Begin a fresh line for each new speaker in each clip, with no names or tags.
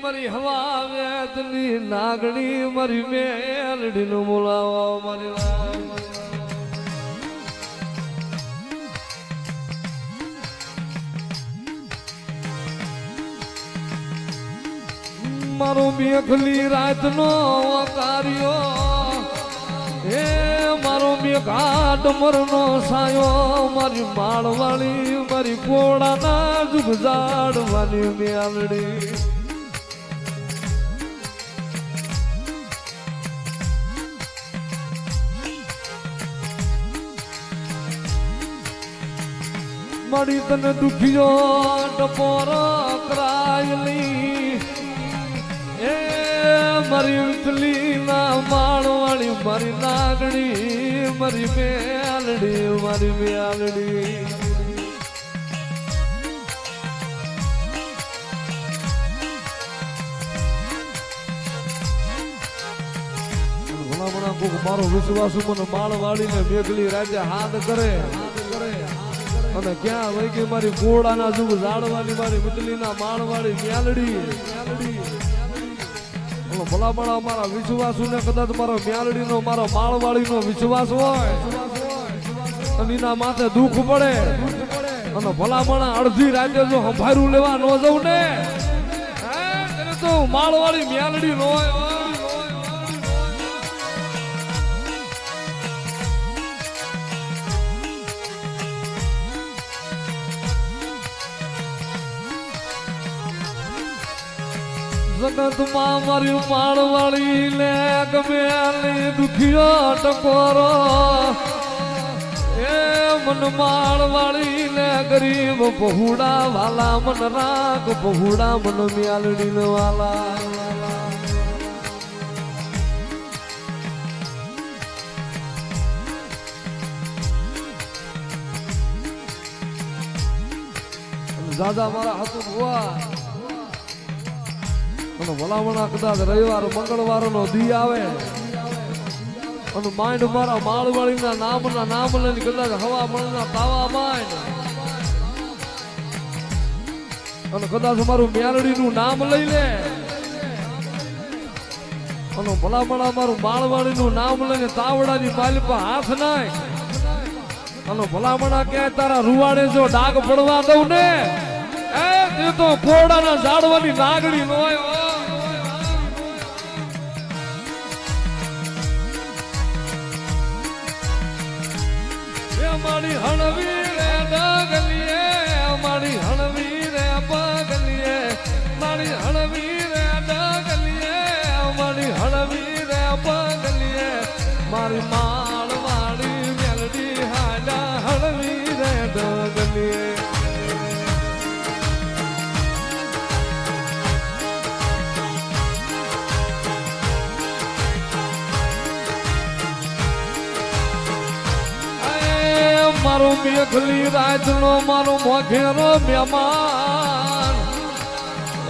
મારી હવા વેદની નાગણી મારી મેલડી નું બોલાવો મારી મારો મેઘલી રાતનો કાર્યો હે મારો મેઘા ડમરનો સાયો મારી માળવાળી મારી પોળાના જુગજાડવાની મેલડી મારી તને દુખિયો ટપોરો કરાયલી એ મારી ઉતલી ના માળવાળી મારી નાગણી મારી મેલડી મારી મેલડી ભલા કોક મારો વિશ્વાસ મને માળવાળીને મેઘલી રાજે હાથ કરે અને ક્યાં વહી ગઈ મારી ગોળાના જુગ ઝાડવાની મારી ઉતલીના માળવાળી મેલડી ભલા ભલા મારા વિશ્વાસુ ને કદાચ મારો મ્યાલડી નો મારો માળવાળી નો વિશ્વાસ હોય અને એના માથે દુઃખ પડે અને ભલામણા અડધી રાતે જો સંભાળું લેવા ન જવું ને એને તો માળવાળી મ્યાલડી નો હોય જગત માં મારી માળવાળી લે ગમે દુખિયો ટકોરો એ મન માળવાળી લે ગરીબ બહુડા વાલા મન રાગ બહુડા મન મ્યાલડી નો વાલા દાદા મારા હાથું ભુવા ભલામણા કદાચ રવિવાર મંગળવાર નો દી આવે અને માઇન્ડ મારા માળવાળી ના નામ લઈને કદાચ હવામાન ના તાવા માંડ અને કદાચ મારું મ્યાલડી નું નામ લઈ લે અને ભલામણા મારું માળવાળી નું નામ લઈને તાવડાની માલિપા હાથ નાય અને ભલામણા ક્યાંય તારા રૂવાડે જો ડાઘ પડવા દઉં ને એ તે તો કોડાના ઝાડવાની નાગડી નો હોય મારી હણવી રે ડગલીએ મારી હણવી રે પગલીએ મારી હણવી રે ડગલીએ મારી હણવી રે પગલીએ મારી માળવાળી મેલડી હાડા હણવી રે ડગલીએ મારો મેઘલી રાતનો મારો મોઘેરો મહેમાન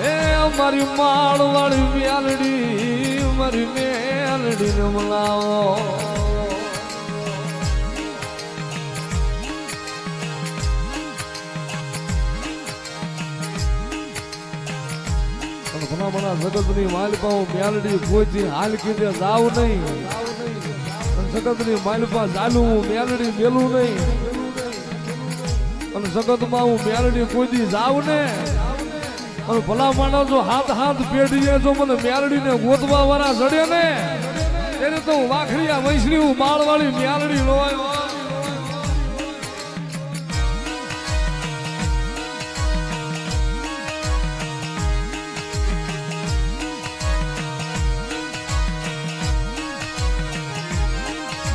એ મારી માળવાળી મેલડી મારી મેલડી ને બોલાવો ઘણા બધા જગતની માલિપા મેલડી કોઈ હાલ કીધે જાવ નહીં જગતની માલિપા ચાલું મેલડી મેલું નહીં અને જગતમાં હું મેલડી કોઈ દી જાવ ને અને ભલા માણસ જો હાથ પેઢીએ જો મને મેલડી ને ગોતવા વાળા જડે ને એને તો હું વાખરીયા વૈશ્રી હું માળવાળી મેલડી લોય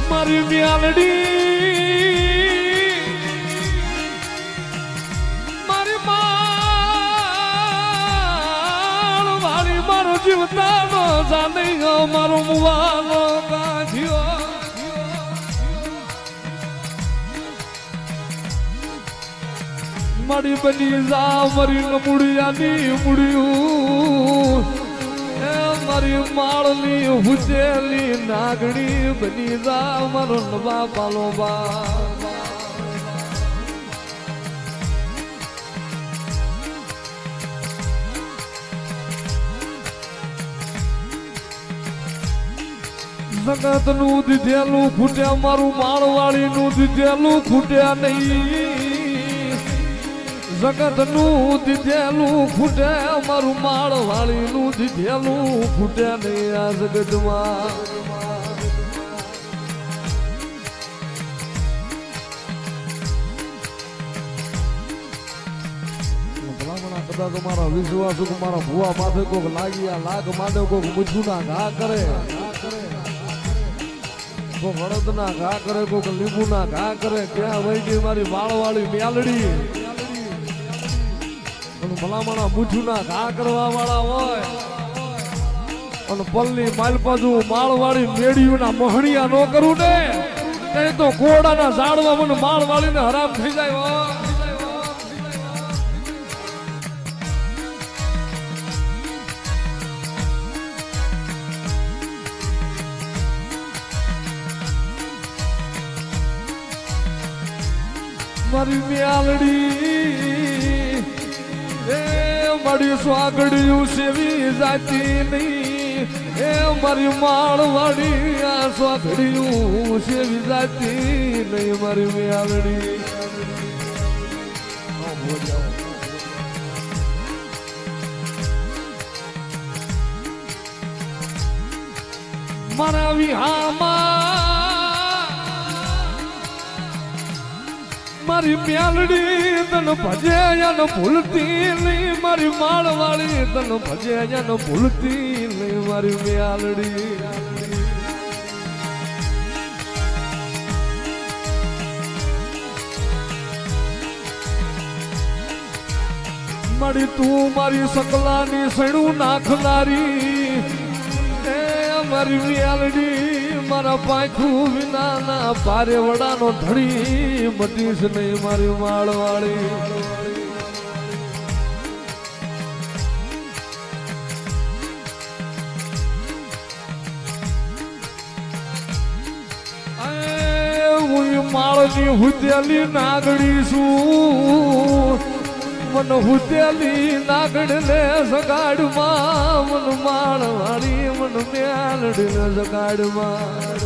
મારી મેલડી મારી માળવાળી મારો જીવતાનો જાને મારો મુવાનો ગાંઠિયો મારી બની જા મારી નમુડિયાની મુડિયું મારી માળની હુચેલી નાગણી બની જા મારો નવા પાલો બા જગત નું દીધેલું ખૂટ્યા મારું માળવાળી નું દીધેલું ખૂટ્યા નહીં જગત નું દીધેલું ખૂટે મારું માળવાળી નું દીધેલું ખૂટ્યા નહીં આ જગતમાં કદાચ મારા વિશ્વાસ મારા ભુવા માથે કોક લાગી આ લાગ માટે કોક મૂછું ના ઘા કરે કોક હળદ ના ઘા કરે કોક લીંબુ ના ઘા કરે ક્યાં વહી ગઈ મારી વાળવાળી મ્યાલડી ભલામણા મૂછું ના ઘા કરવા વાળા હોય અને પલ્લી માલપાજુ માળવાળી મેળીયું ના મહણિયા નો કરું ને તે તો ઘોડાના ઝાડવા મને માળવાળી ને હરામ થઈ જાય મારી મ્યાલડી એ મારી સ્વાગડિયું સેવી જાતી નહીં એ મારી માળવાડી આ સ્વાગડિયું સેવી જાતી નહીં મારી મ્યાલડી મારા વિહામાં મારી મ્યાલડી તન ભજે ન ભૂલતી નહીં મારી માળવાળી તન ભજે ન ભૂલતી નહીં મારી મ્યાલડી મારી તું મારી સકલાની સણું નાખનારી એ મારી મ્યાલડી મારા પાંખું વિના ના પારે વડાનો ધડી મટીશ નહીં મારી માળવાળી હું માળની હુતેલી નાગડી છું મન હુતેલી નાગડ ને સગાડમાં મન માળવાળી મન મ્યાલડી ને સગાડમાં